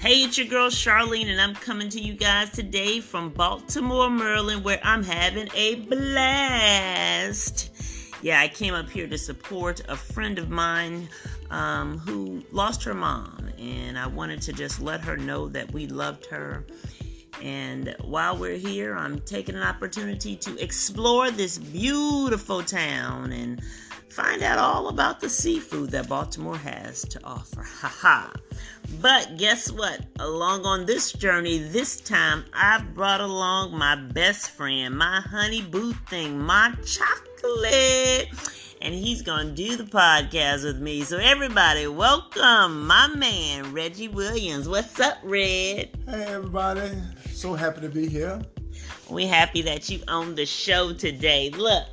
Hey, it's your girl Charlene, and I'm coming to you guys today from Baltimore, Maryland, where I'm having a blast. Yeah, I came up here to support a friend of mine who lost her mom, and I wanted to just let her know that we loved her. And while we're here, I'm taking an opportunity to explore this beautiful town and find out all about the seafood that Baltimore has to offer. Haha. But guess what? Along on this journey, this time, I've brought along my best friend, my honey boo thing, my chocolate. And he's going to do the podcast with me. So everybody, welcome my man, Reggie Williams. What's up, Red? Hey, everybody. So happy to be here. We're happy that you on the show today. Look,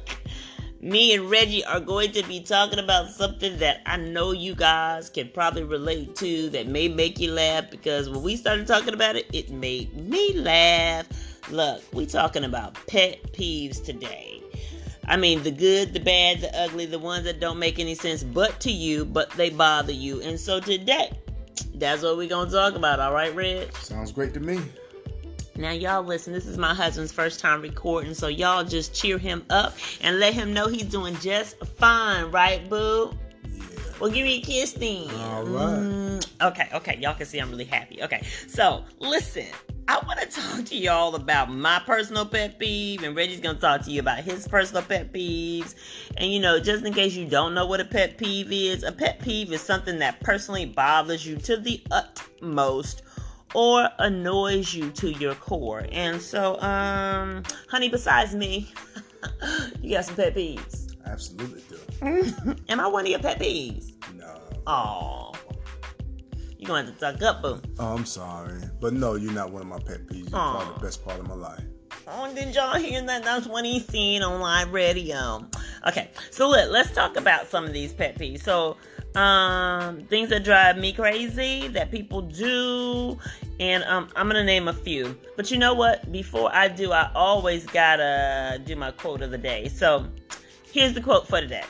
me and Reggie are going to be talking about something that I know you guys can probably relate to, that may make you laugh, because when we started talking about it, it made me laugh. Look, we're talking about pet peeves today. I mean, the good, the bad, the ugly, the ones that don't make any sense but to you, but they bother you. And so today, that's what we're going to talk about. All right, Red? Sounds great to me. Now, y'all listen, this is my husband's first time recording, so y'all just cheer him up and let him know he's doing just fine, right, boo? Yeah. Well, give me a kiss then. All right. Okay, y'all can see I'm really happy. Okay, so listen, I want to talk to y'all about my personal pet peeve, and Reggie's going to talk to you about his personal pet peeves. And, you know, just in case you don't know what a pet peeve is, a pet peeve is something that personally bothers you to the utmost, or annoys you to your core. And so, honey, besides me, you got some pet peeves? I absolutely do. Am I one of your pet peeves? No. Aw. You're going to have to tuck up, boo. Oh, I'm sorry. But no, you're not one of my pet peeves. You're probably the best part of my life. Oh, did y'all hear that? That's what he's saying on live radio. Okay, so let's talk about some of these pet peeves. So, things that drive me crazy that people do, and I'm gonna name a few. But you know what? Before I do, I always gotta do my quote of the day. So here's the quote for today: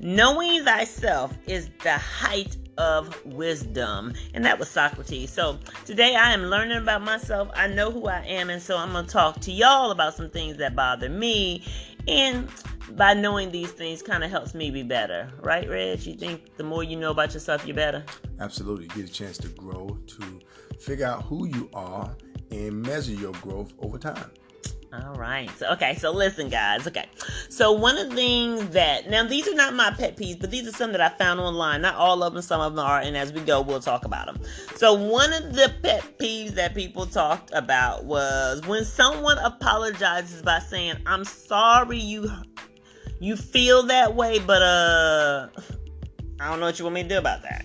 "Knowing thyself is the height of wisdom." And that was Socrates. So today I am learning about myself. I know who I am, and so I'm gonna talk to y'all about some things that bother me. And by knowing these things kind of helps me be better. Right, Reg? You think the more you know about yourself, you're better? Absolutely. You get a chance to grow, to figure out who you are, and measure your growth over time. All right. So listen, guys. Okay. So one of the things that, now these are not my pet peeves, but these are some that I found online. Not all of them, some of them are. And as we go, we'll talk about them. So one of the pet peeves that people talked about was when someone apologizes by saying, "I'm sorry you feel that way, but I don't know what you want me to do about that."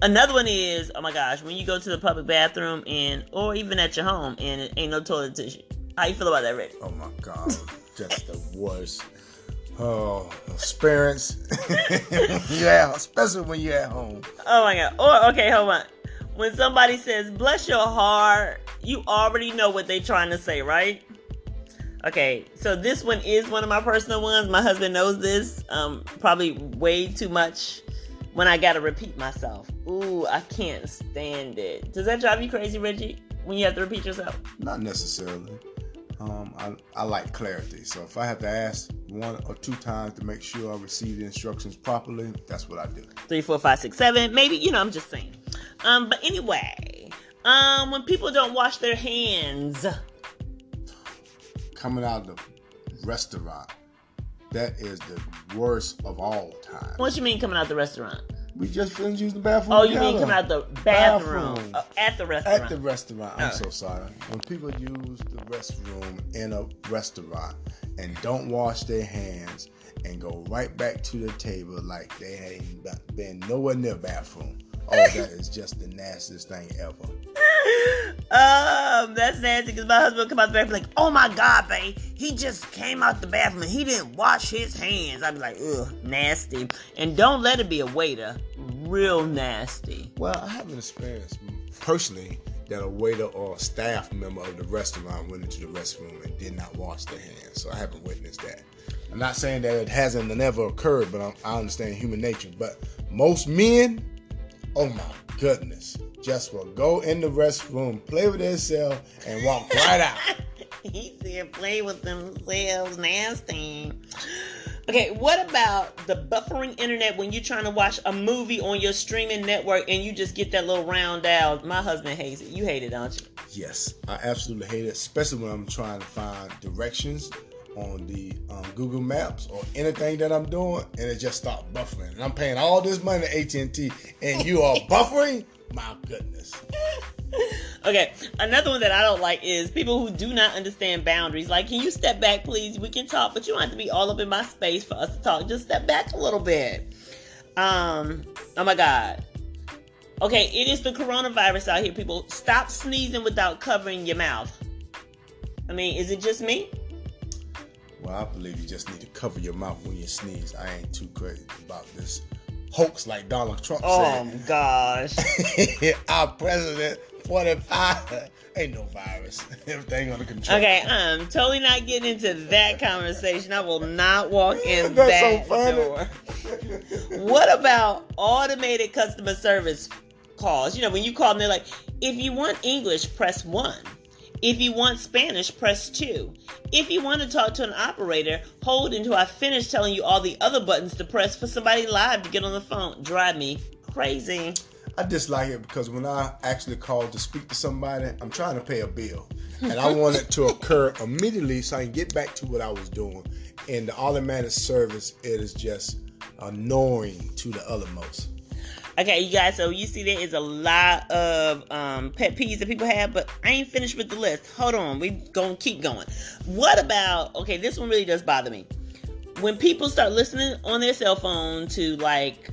Another one is, oh my gosh, when you go to the public bathroom or even at your home and it ain't no toilet tissue. How you feel about that, Rick? Oh my God, just the worst. Oh, experience. Yeah, especially when you're at home. Oh my God. Or, okay, hold on. When somebody says, "bless your heart," you already know what they're trying to say, right? Okay, so this one is one of my personal ones. My husband knows this, probably way too much when I gotta repeat myself. Ooh, I can't stand it. Does that drive you crazy, Reggie, when you have to repeat yourself? Not necessarily. I like clarity. So if I have to ask 1 or 2 times to make sure I receive the instructions properly, that's what I do. 3, 4, 5, 6, 7. Maybe, I'm just saying. But anyway, when people don't wash their hands. Coming out of the restaurant, that is the worst of all time. What you mean coming out the restaurant? We just finished using the bathroom. Oh, you mean coming out the bathroom. At the restaurant. At the restaurant. I'm so sorry. When people use the restroom in a restaurant and don't wash their hands and go right back to the table like they ain't been nowhere near the bathroom. Oh, that is just the nastiest thing ever. That's nasty, because my husband will come out the bathroom like, "Oh my God, babe, he just came out the bathroom and he didn't wash his hands." I'd be like, ugh, nasty. And don't let it be a waiter. Real nasty. Well, I haven't experienced personally that a waiter or a staff member of the restaurant went into the restroom and did not wash their hands. So I haven't witnessed that. I'm not saying that it hasn't never occurred, but I understand human nature. But most men, oh my goodness, just will go in the restroom, play with themselves, and walk right out. He said play with themselves, nasty. Okay, what about the buffering internet when you're trying to watch a movie on your streaming network and you just get that little round out? My husband hates it. You hate it, don't you? Yes, I absolutely hate it, especially when I'm trying to find directions on the Google Maps or anything that I'm doing, and it just stops buffering. And I'm paying all this money to AT&T, and you are buffering? My goodness. Okay, another one that I don't like is people who do not understand boundaries. Like, can you step back, please? We can talk, but you don't have to be all up in my space for us to talk. Just step back a little bit. Oh my God. Okay, it is the coronavirus out here, people. Stop sneezing without covering your mouth. I mean, is it just me? Well, I believe you just need to cover your mouth when you sneeze. I ain't too crazy about this hoax like Donald Trump said. Oh, gosh. Our president, 45, ain't no virus. Everything under control. Okay, I'm totally not getting into that conversation. I will not walk in That's that so funny. door. What about automated customer service calls? You know, when you call them, they're like, if you want English, press 1. If you want Spanish, press 2. If you want to talk to an operator, hold until I finish telling you all the other buttons to press for somebody live to get on the phone. Drive me crazy. I dislike it because when I actually call to speak to somebody, I'm trying to pay a bill. And I want it to occur immediately so I can get back to what I was doing. And the automatic service, it is just annoying to the uttermost. Okay, you guys, so you see there is a lot of pet peeves that people have, but I ain't finished with the list. Hold on, we gonna keep going. What about, okay, this one really does bother me. When people start listening on their cell phone to like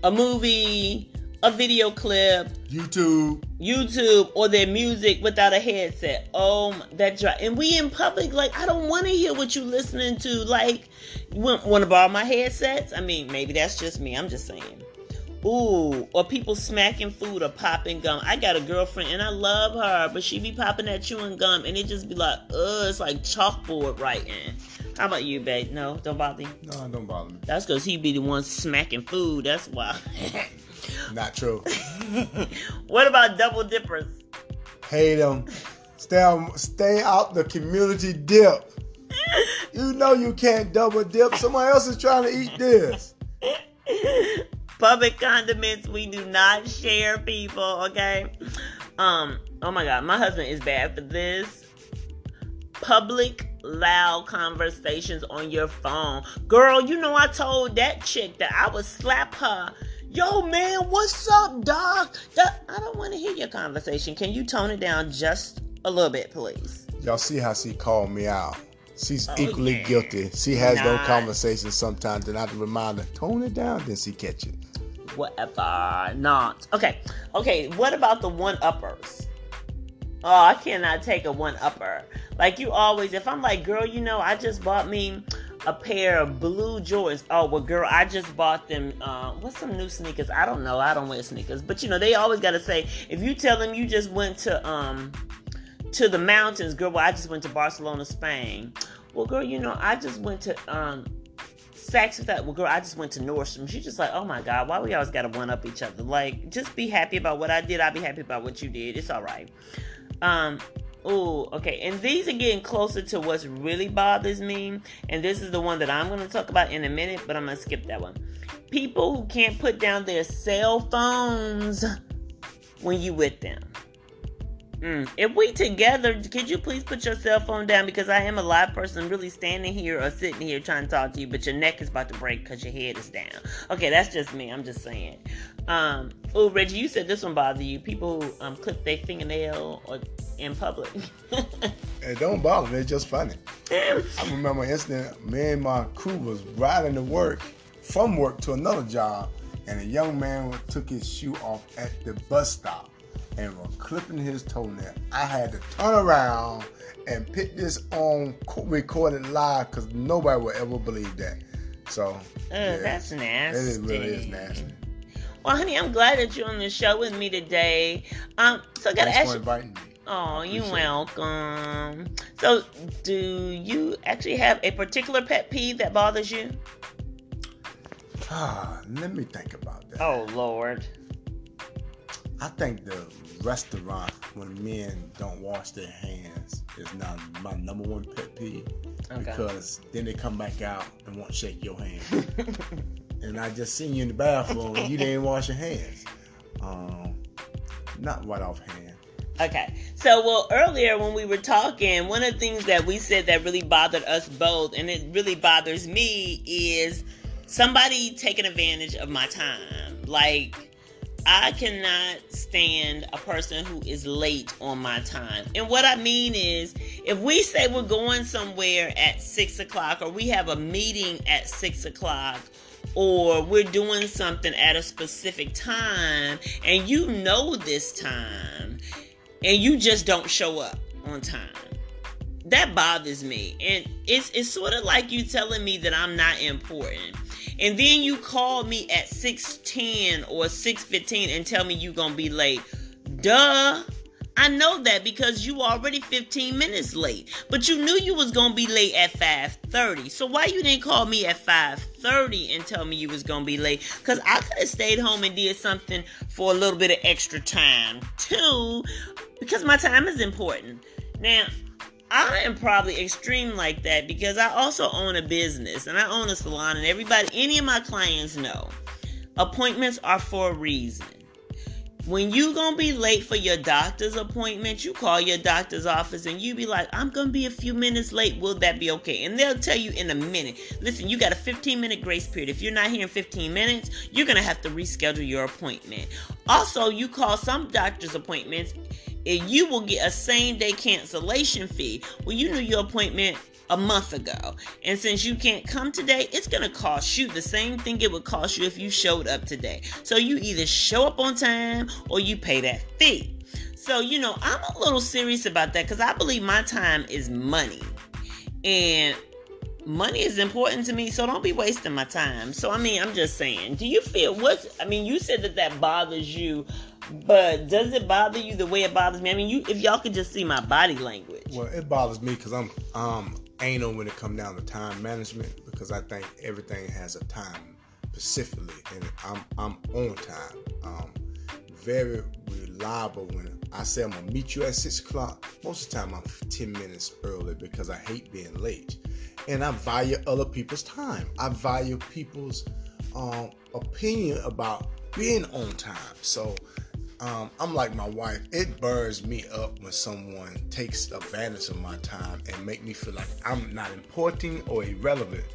a movie, a video clip, YouTube, or their music without a headset. Oh, that drive. And we in public, like, I don't want to hear what you listening to. Like, you want to borrow my headsets? I mean, maybe that's just me. I'm just saying. Ooh, or people smacking food or popping gum. I got a girlfriend and I love her, but she be popping that chewing gum and it just be like, it's like chalkboard writing. How about you, babe? No, don't bother you? No, don't bother me. That's because he be the one smacking food. That's why. Not true. What about double dippers? Hate them. Stay out the community dip. You know you can't double dip. Somebody else is trying to eat this. Public condiments, we do not share, people, okay? Oh my God, my husband is bad for this. Public loud conversations on your phone. Girl, you know I told that chick that I would slap her. Yo, man, what's up, doc? I don't want to hear your conversation. Can you tone it down just a little bit, please? Y'all see how she called me out. She's equally guilty. She has those conversations sometimes, and I have to remind her, tone it down, then she catch it. Whatever. Not. Okay, what about the one-uppers? Oh, I cannot take a one-upper. Like, you always, if I'm like, girl, you know, I just bought me a pair of blue Jordans. Oh, well, girl, I just bought them, what's some new sneakers? I don't know. I don't wear sneakers. But, you know, they always got to say, if you tell them you just went to the mountains, girl, well, I just went to Barcelona, Spain. Well, girl, you know, I just went to Saks with that. Well, girl, I just went to Nordstrom. She's just like, oh my God, why we always got to one up each other? Like, just be happy about what I did. I'll be happy about what you did. It's all right. Okay. And these are getting closer to what really bothers me. And this is the one that I'm going to talk about in a minute, but I'm going to skip that one. People who can't put down their cell phones when you with them. If we together, could you please put your cell phone down? Because I am a live person really standing here or sitting here trying to talk to you, but your neck is about to break because your head is down. Okay, that's just me. I'm just saying. Reggie, you said this one bothered you. People who clip their fingernail or in public. It don't bother me. It's just funny. I remember an incident. Me and my crew was riding from work to another job, and a young man took his shoe off at the bus stop and was clipping his toenail. I had to turn around and put this on recorded live because nobody would ever believe that. So, that's nasty. It really is nasty. Well, honey, I'm glad that you're on the show with me today. So I gotta Thanks ask for you. inviting me. Oh, you're welcome. So, do you actually have a particular pet peeve that bothers you? Let me think about that. Oh, Lord. I think the restaurant when men don't wash their hands is now my number one pet peeve. Okay. Because then they come back out and won't shake your hand. And I just seen you in the bathroom and you didn't wash your hands. Not right offhand. Okay. So, well, earlier when we were talking, one of the things that we said that really bothered us both, and it really bothers me, is somebody taking advantage of my time. Like, I cannot stand a person who is late on my time. And what I mean is, if we say we're going somewhere at 6 o'clock, or we have a meeting at 6 o'clock, or we're doing something at a specific time, and you know this time, and you just don't show up on time, that bothers me. And it's sort of like you telling me that I'm not important. And then you call me at 6:10 or 6:15 and tell me you're going to be late. Duh. I know that because you already 15 minutes late. But you knew you was going to be late at 5:30. So why you didn't call me at 5:30 and tell me you was going to be late? Because I could have stayed home and did something for a little bit of extra time too. Because my time is important. Now, I am probably extreme like that because I also own a business and I own a salon, and any of my clients know appointments are for a reason. When you gonna be late for your doctor's appointment, you call your doctor's office and you be like, I'm gonna be a few minutes late. Will that be okay? And they'll tell you in a minute. Listen, you got a 15-minute grace period. If you're not here in 15 minutes, you're gonna have to reschedule your appointment. Also, you call some doctor's appointments, and you will get a same-day cancellation fee. Well, you knew your appointment a month ago. And since you can't come today, it's going to cost you the same thing it would cost you if you showed up today. So you either show up on time or you pay that fee. So, I'm a little serious about that because I believe my time is money. And money is important to me, so don't be wasting my time. So, I'm just saying, do you feel you said that bothers you, but does it bother you the way it bothers me? If y'all could just see my body language. Well, it bothers me because I'm anal when it comes down to time management, because I think everything has a time specifically, and I'm on time. Very reliable. When I say I'm gonna meet you at 6 o'clock, most of the time I'm 10 minutes early because I hate being late. And I value other people's time. I value people's opinion about being on time. So I'm like my wife. It burns me up when someone takes advantage of my time and make me feel like I'm not important or irrelevant,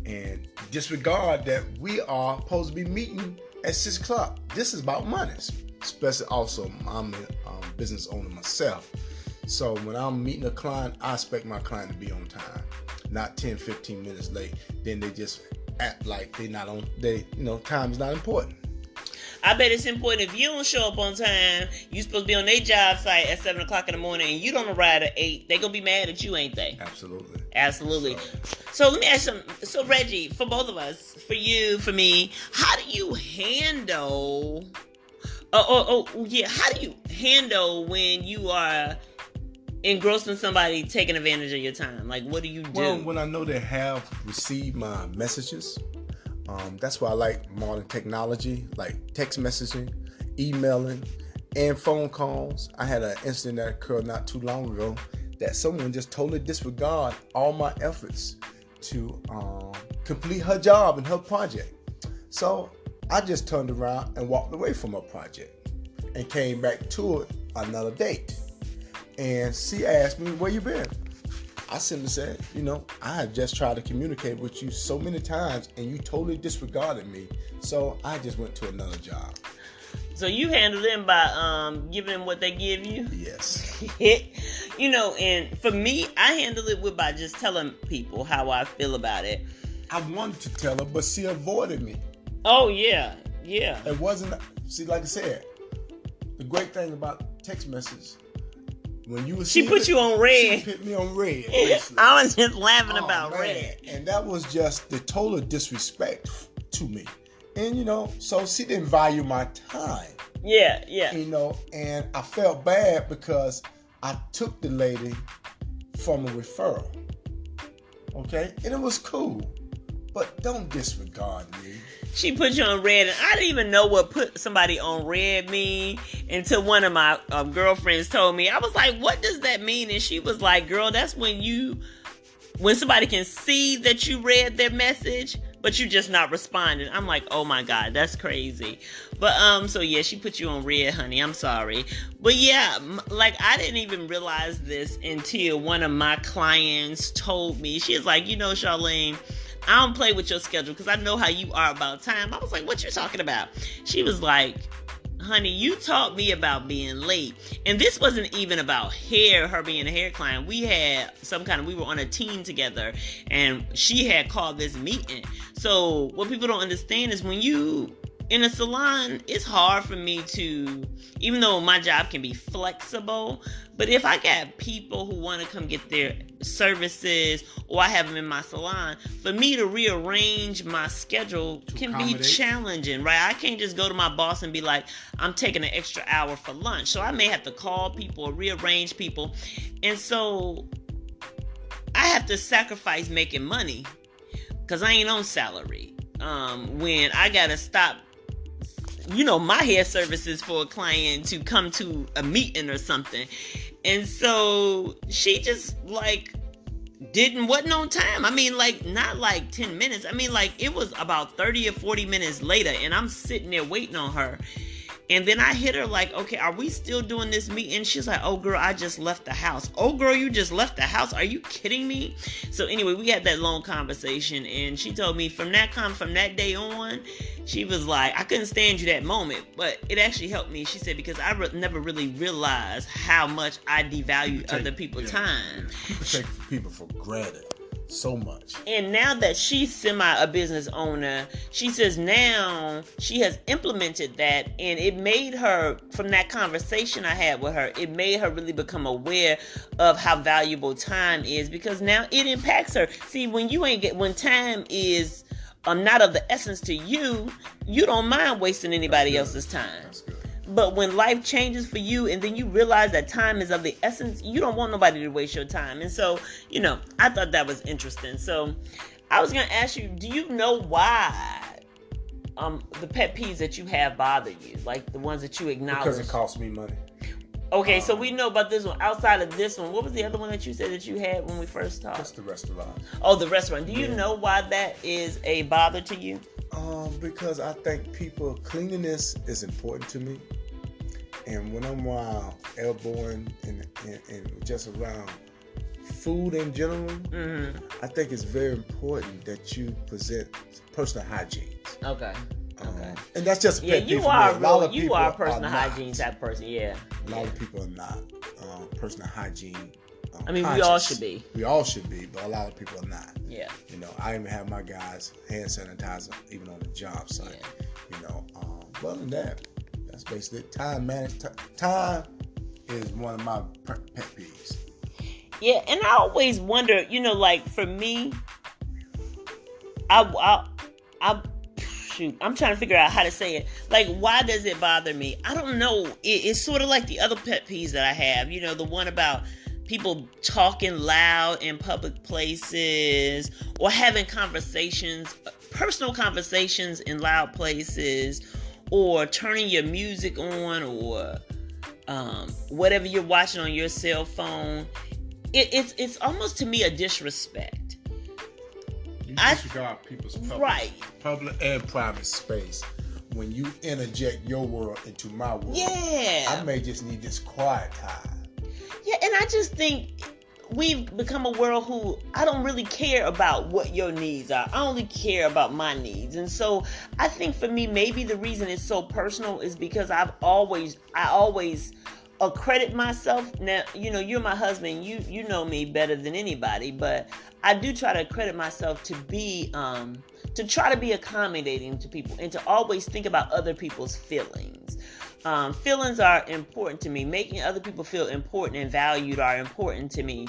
and disregard that we are supposed to be meeting at 6 o'clock. This is about money. Especially also, I'm a business owner myself. So when I'm meeting a client, I expect my client to be on time, not 10, 15 minutes late. Then they just act like they're not on. Time is not important. I bet it's important. If you don't show up on time, you supposed to be on their job site at 7 o'clock in the morning, and you don't arrive at 8. They gonna be mad at you, ain't they? Absolutely. So let me ask you something. So Reggie, for both of us, for you, for me, how do you handle? How do you handle when you are engrossing somebody taking advantage of your time? Like, what do you do? Well, when I know they have received my messages. That's why I like modern technology, like text messaging, emailing, and phone calls. I had an incident that occurred not too long ago that someone just totally disregarded all my efforts to complete her job and her project. So I just turned around and walked away from her project and came back to it another date. And she asked me, where you been? I simply said, I have just tried to communicate with you so many times and you totally disregarded me. So I just went to another job. So you handle them by giving them what they give you? Yes. And for me, I handle it by just telling people how I feel about it. I wanted to tell her, but she avoided me. Oh, yeah. It wasn't, like I said, the great thing about text messages, when you she put you on red. She put me on red. I was just laughing about red. And that was just the total disrespect to me. And, so she didn't value my time. Yeah. And I felt bad because I took the lady from a referral. Okay? And it was cool. but don't disregard me. She put you on red, and I didn't even know what put somebody on red mean until one of my girlfriends told me. I was like, what does that mean? And she was like, girl, that's when somebody can see that you read their message, but you just not responding. I'm like, oh my God, that's crazy. But, so yeah, she put you on red, honey. I'm sorry. But yeah, like I didn't even realize this until one of my clients told me. She was like, Charlene, I don't play with your schedule because I know how you are about time. I was like, what you talking about? She was like, honey, you taught me about being late. And this wasn't even about her being a hair client. We were on a team together, and she had called this meeting. So what people don't understand is when you in a salon, it's hard for me to, even though my job can be flexible, but if I got people who want to come get their services, or I have them in my salon, for me to rearrange my schedule can be challenging, right? I can't just go to my boss and be like, I'm taking an extra hour for lunch. So I may have to call people or rearrange people. And so I have to sacrifice making money because I ain't on salary. When I got to stop my hair services for a client to come to a meeting or something. And so she just wasn't on time. I mean, not 10 minutes. I mean, it was about 30 or 40 minutes later, and I'm sitting there waiting on her. And then I hit her okay, are we still doing this meeting? She's like, oh girl, I just left the house. Oh girl, you just left the house? Are you kidding me? So anyway, we had that long conversation, and she told me from that day on, she was like, I couldn't stand you that moment, but it actually helped me. She said, because I never really realized how much I devalue other people's time. People take people for granted so much. And now that she's a business owner, she says now she has implemented that, and it made her, from that conversation I had with her, it made her really become aware of how valuable time is, because now it impacts her. See, when time is not of the essence to you, you don't mind wasting anybody else's time. That's good. But when life changes for you, and then you realize that time is of the essence, you don't want nobody to waste your time. And so, I thought that was interesting. So I was going to ask you, do you know why the pet peeves that you have bother you? Like the ones that you acknowledge? Because it costs me money. Okay, so we know about this one. Outside of this one, what was the other one that you said that you had when we first talked? That's the restaurant. Oh, the restaurant. Do you know why that is a bother to you? Because I think cleanliness is important to me. And when I'm around elbowing and just around food in general, I think it's very important that you present personal hygiene. Okay. And that's just a pet peeve you are a personal hygiene type person, yeah. A lot of people are not personal hygiene. I mean, we all should be. We all should be, but a lot of people are not. Yeah. I even have my guys hand sanitizer even on the job site. Yeah. Other than that, that's basically time management. Time is one of my pet peeves. Yeah, and I always wonder, for me, I'm trying to figure out how to say it. Why does it bother me? I don't know. It's sort of like the other pet peeves that I have. The one about people talking loud in public places, or having personal conversations in loud places, or turning your music on, or whatever you're watching on your cell phone. It's almost to me a disrespect. You disregard people's public and private space when you interject your world into my world. Yeah. I may just need this quiet time. Yeah, and I just think we've become a world who I don't really care about what your needs are. I only care about my needs. And so I think for me, maybe the reason it's so personal is because I always accredit myself. Now, you're my husband. You know me better than anybody, but I do try to accredit myself to be, to try to be accommodating to people and to always think about other people's feelings. Feelings are important to me. Making other people feel important and valued are important to me.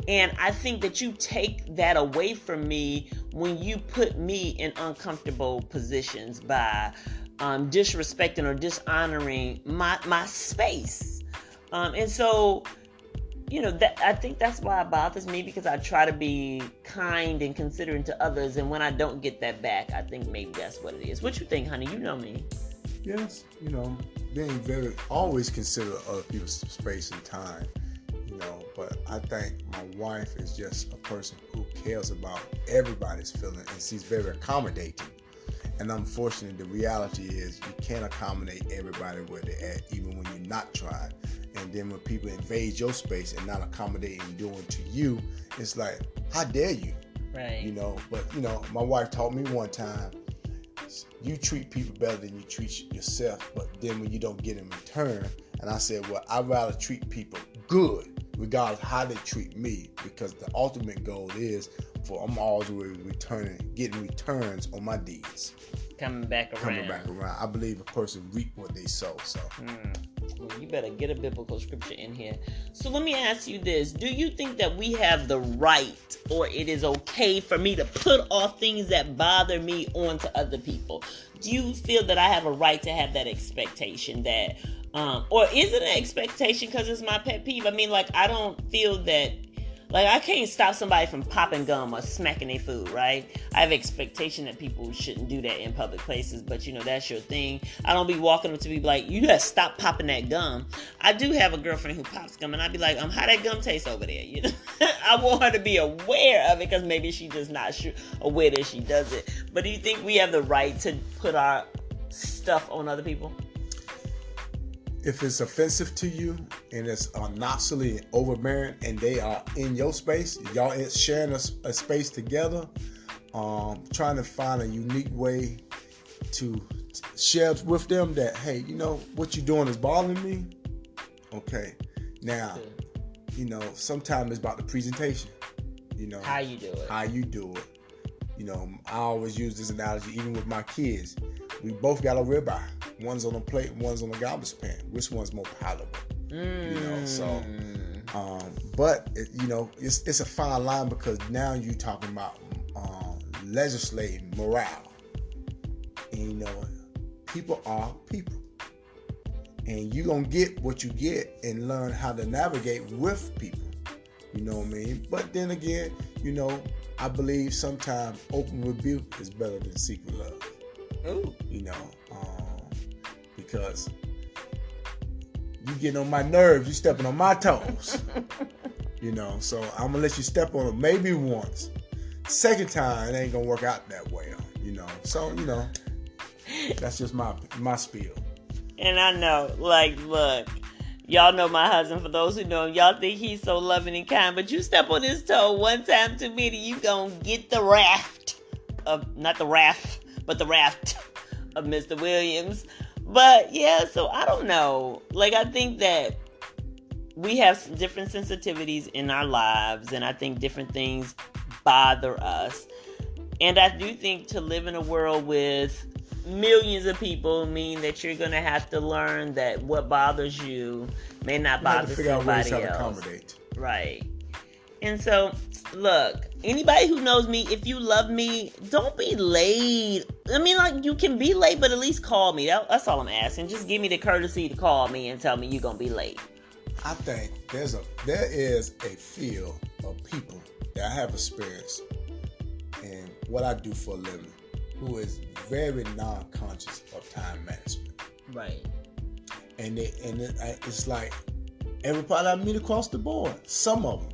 And I think that you take that away from me when you put me in uncomfortable positions by disrespecting or dishonoring my space. And so that I think that's why it bothers me, because I try to be kind and considerate to others, and when I don't get that back, I think maybe that's what it is. What you think, honey? You know me. Yes, being very always consider other people's space and time, but I think my wife is just a person who cares about everybody's feeling, and she's very accommodating. And unfortunately, the reality is you can't accommodate everybody where they're at, even when you're not trying. And then when people invade your space and not accommodating and doing to you, it's like, how dare you? Right. But my wife taught me one time, you treat people better than you treat yourself, but then when you don't get in return, and I said, well, I'd rather treat people good, regardless of how they treat me, because the ultimate goal is for I'm always getting returns on my deeds. Coming back around. I believe a person reap what they sow. So. Well, you better get a biblical scripture in here. So let me ask you this. Do you think that we have the right, or it is okay for me to put off things that bother me onto other people? Do you feel that I have a right to have that expectation that, or is it an expectation because it's my pet peeve? I mean, I don't feel that, I can't stop somebody from popping gum or smacking their food, right? I have expectation that people shouldn't do that in public places, but that's your thing. I don't be walking up to people like, you gotta stop popping that gum. I do have a girlfriend who pops gum, and I'd be like, how that gum tastes over there? I want her to be aware of it, because maybe she's just not aware that she does it. But do you think we have the right to put our stuff on other people? If it's offensive to you and it's obnoxiously overbearing and they are in your space, y'all sharing a space together, trying to find a unique way to share with them that, hey, what you're doing is bothering me. Okay. Now, sometimes it's about the presentation. How you do it. I always use this analogy even with my kids. We both got a ribeye. One's on a plate, one's on a garbage pan. Which one's more palatable? But it's a fine line, because now you're talking about legislating morale. And people are people, and you're gonna get what you get and learn how to navigate with people. You know what I mean? But then again, I believe sometimes open rebuke is better than secret love. Ooh. Because you getting on my nerves, you stepping on my toes. So I'm gonna let you step on them maybe once. Second time, it ain't gonna work out that way. So that's just my spiel. And I know, look, y'all know my husband. For those who know him, y'all think he's so loving and kind, but you step on his toe one time too many, you gonna get the raft of, not the raft, but the raft of Mr. Williams. But yeah, so I don't know. I think that we have different sensitivities in our lives, and I think different things bother us. And I do think to live in a world with millions of people mean that you're going to have to learn that what bothers you may not bother somebody else. Accommodate. Right. And so, look, anybody who knows me, if you love me, don't be late. I mean, you can be late, but at least call me. That's all I'm asking. Just give me the courtesy to call me and tell me you're going to be late. I think there is a field of people that I have experienced in what I do for a living who is very non-conscious of time management. Right. And it's like everybody I meet across the board, some of them,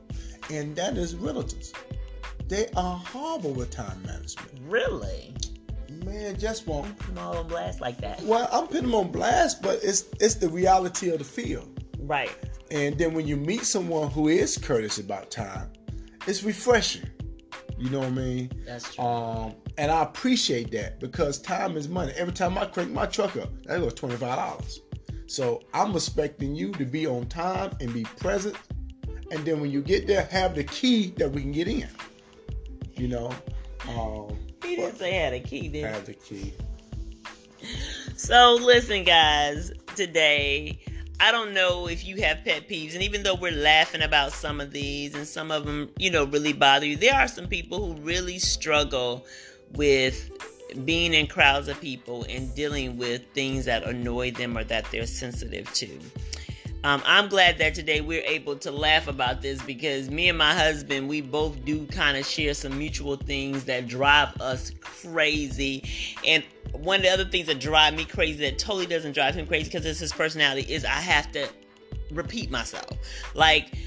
and that is realtors. They are horrible with time management. Really? Man, just won't. Put them all on blast like that. Well, I'm putting them on blast, but it's the reality of the field. Right. And then when you meet someone who is courteous about time, it's refreshing. You know what I mean? That's true. And I appreciate that, because time is money. Every time I crank my truck up, that goes $25. So I'm expecting you to be on time and be present. And then when you get there, have the key that we can get in. He didn't say had a key, did he? Have the key. So listen, guys, today, I don't know if you have pet peeves, and even though we're laughing about some of these and some of them, really bother you, there are some people who really struggle with being in crowds of people and dealing with things that annoy them or that they're sensitive to. I'm glad that today we're able to laugh about this because me and my husband, we both do kind of share some mutual things that drive us crazy. And one of the other things that drive me crazy that totally doesn't drive him crazy because it's his personality is I have to repeat myself. Like,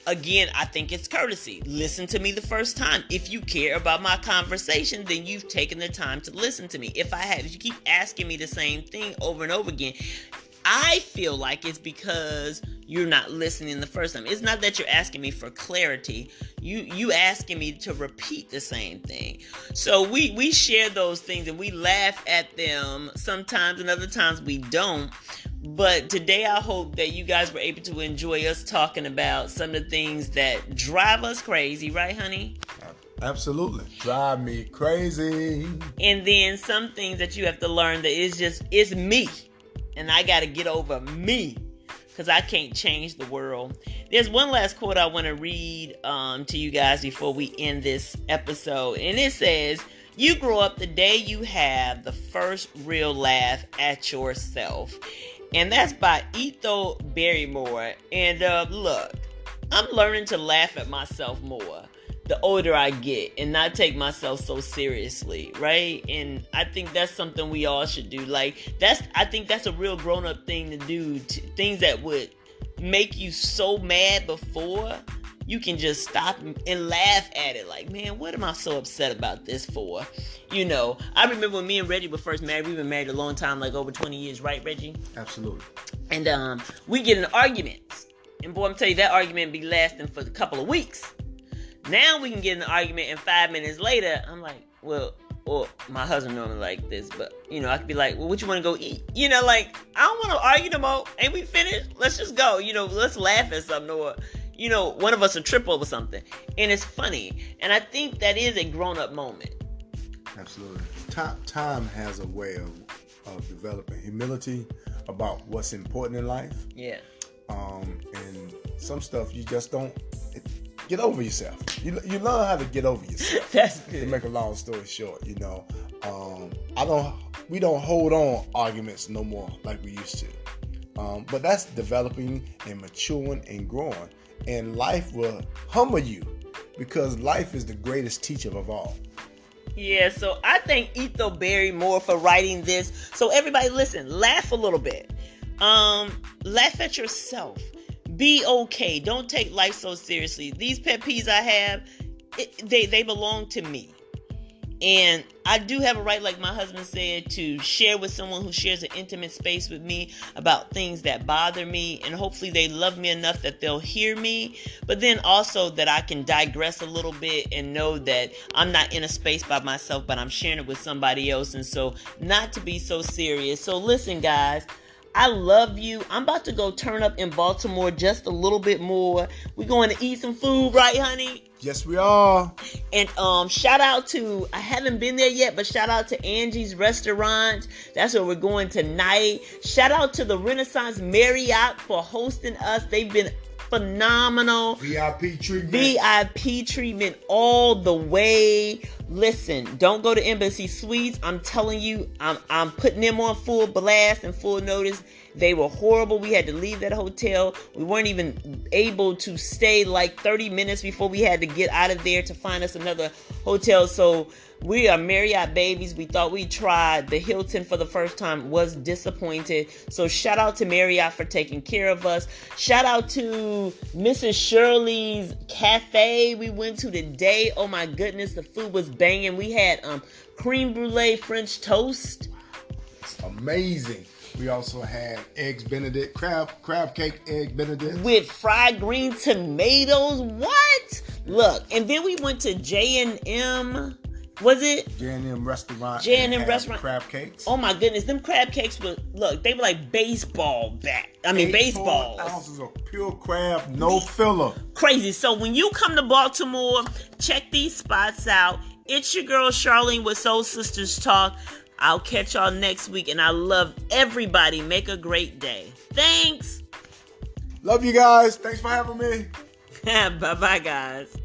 again, I think it's courtesy. Listen to me the first time. If you care about my conversation, then you've taken the time to listen to me. If you keep asking me the same thing over and over again, I feel like it's because you're not listening the first time. It's not that you're asking me for clarity. You asking me to repeat the same thing. So we share those things and we laugh at them sometimes and other times we don't. But today I hope that you guys were able to enjoy us talking about some of the things that drive us crazy, right, honey? Absolutely. Drive me crazy. And then some things that you have to learn that it's me. And I got to get over me because I can't change the world. There's one last quote I want to read to you guys before we end this episode. And it says, "You grow up the day you have the first real laugh at yourself." And that's by Ethel Barrymore. And look, I'm learning to laugh at myself more the older I get and not take myself so seriously, right? And I think that's something we all should do. I think that's a real grown-up thing to do. Things that would make you so mad before, you can just stop and laugh at it. Like, man, what am I so upset about this for? I remember when me and Reggie were first married. We've been married a long time, like over 20 years, right, Reggie? Absolutely. And we get in arguments. And boy, I'm telling you, that argument be lasting for a couple of weeks. Now we can get in an argument and 5 minutes later, I'm like, well, or my husband normally like this, but, I could be like, well, what you want to go eat? I don't want to argue no more. Ain't we finished? Let's just go. Let's laugh at something or, one of us will trip over something. And it's funny. And I think that is a grown-up moment. Absolutely. Time has a way of developing humility about what's important in life. Yeah. And some stuff you just don't... Get over yourself. You learn how to get over yourself. That's good. To make a long story short, we don't hold on arguments no more like we used to. But that's developing and maturing and growing. And life will humble you because life is the greatest teacher of all. Yeah, so I thank Ethel Barrymore for writing this. So everybody listen, laugh a little bit. Laugh at yourself. Be okay. Don't take life so seriously. These pet peeves I have, they belong to me. And I do have a right, like my husband said, to share with someone who shares an intimate space with me about things that bother me. And hopefully they love me enough that they'll hear me. But then also that I can digress a little bit and know that I'm not in a space by myself, but I'm sharing it with somebody else. And so not to be so serious. So listen, guys. I love you. I'm about to go turn up in Baltimore just a little bit more. We're going to eat some food, right, honey? Yes, we are. And shout out to, I haven't been there yet, but shout out to Angie's Restaurant. That's where we're going tonight. Shout out to the Renaissance Marriott for hosting us. They've been phenomenal. VIP treatment. VIP treatment all the way. Listen, don't go to Embassy Suites. I'm telling you, I'm putting them on full blast and full notice. They were horrible. We had to leave that hotel. We weren't even able to stay like 30 minutes before we had to get out of there to find us another hotel. So we are Marriott babies. We thought we tried the Hilton for the first time, was disappointed. So shout out to Marriott for taking care of us. Shout out to Mrs. Shirley's Cafe we went to today. Oh my goodness, the food was banging. We had creme brulee French toast. It's amazing. We also had eggs Benedict, crab cake egg Benedict. With fried green tomatoes. What? Look, and then we went to J&M. Was it? J&M Restaurant. J&M Restaurant. Crab cakes. Oh my goodness, them crab cakes were, look, they were like baseball baseballs. 8 ounces of pure crab, no filler. Crazy. So when you come to Baltimore, check these spots out. It's your girl Charlene with Soul Sisters Talk. I'll catch y'all next week, and I love everybody. Make a great day. Thanks. Love you guys. Thanks for having me. Bye-bye, guys.